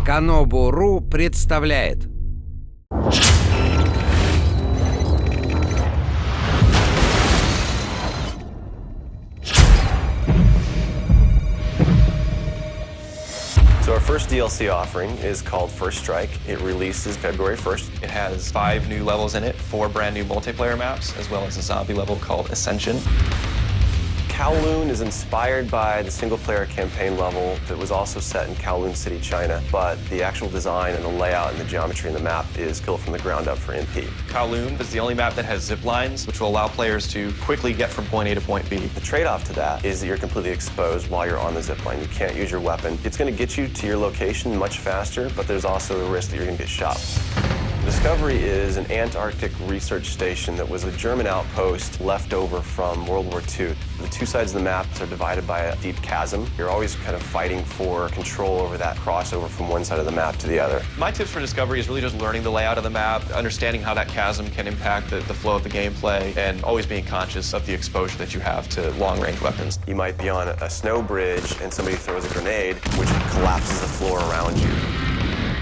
Канобу.ру представляет. So our first DLC offering is called First Strike. It releases February 1st. It has 5 new levels in it, 4 brand new multiplayer maps, as well as a zombie level called Ascension. Kowloon is inspired by the single-player campaign level that was also set in Kowloon City, China, but the actual design and the layout and the geometry in the map is built from the ground up for NP. Kowloon is the only map that has zip lines, which will allow players to quickly get from point A to point B. The trade-off to that is that you're completely exposed while you're on the zip line. You can't use your weapon. It's going to get you to your location much faster, but there's also the risk that you're going to get shot. Discovery is an Antarctic research station that was a German outpost left over from World War II. The two sides of the map are divided by a deep chasm. You're always kind of fighting for control over that crossover from one side of the map to the other. My tips for Discovery is really just learning the layout of the map, understanding how that chasm can impact the flow of the gameplay, and always being conscious of the exposure that you have to long-range weapons. You might be on a snow bridge and somebody throws a grenade, which collapses the floor around you.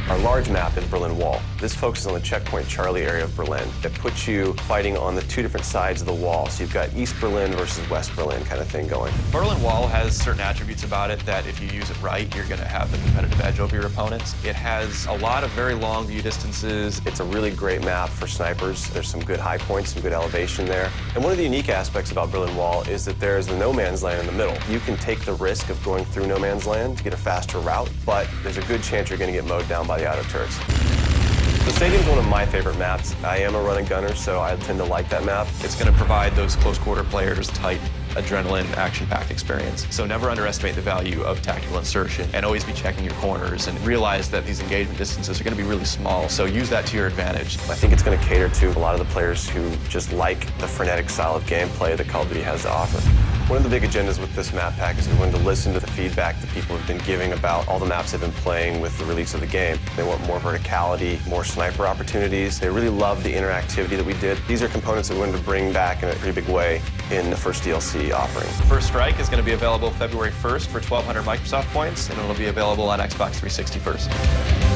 Our large map is Berlin Wall. This focuses on the checkpoint Charlie area of Berlin. It puts you fighting on the two different sides of the wall. So you've got East Berlin versus West Berlin kind of thing going. Berlin Wall has certain attributes about it that if you use it right, you're going to have the competitive edge over your opponents. It has a lot of very long view distances. It's a really great map for snipers. There's some good high points, some good elevation there. And one of the unique aspects about Berlin Wall is that there's the no man's land in the middle. You can take the risk of going through no man's land to get a faster route, but there's a good chance you're going to get mowed down by the auto turrets. The stadium's one of my favorite maps. I am a run and gunner, so I tend to like that map. It's going to provide those close quarter players tight adrenaline, action-packed experience. So never underestimate the value of tactical insertion and always be checking your corners and realize that these engagement distances are going to be really small, so use that to your advantage. I think it's going to cater to a lot of the players who just like the frenetic style of gameplay that Call of Duty has to offer. One of the big agendas with this map pack is we wanted to listen to the feedback that people have been giving about all the maps they've been playing with the release of the game. They want more verticality, more sniper opportunities. They really love the interactivity that we did. These are components that we wanted to bring back in a pretty big way in the first DLC offering. First Strike is going to be available February 1st for 1,200 Microsoft points, and it'll be available on Xbox 360 first.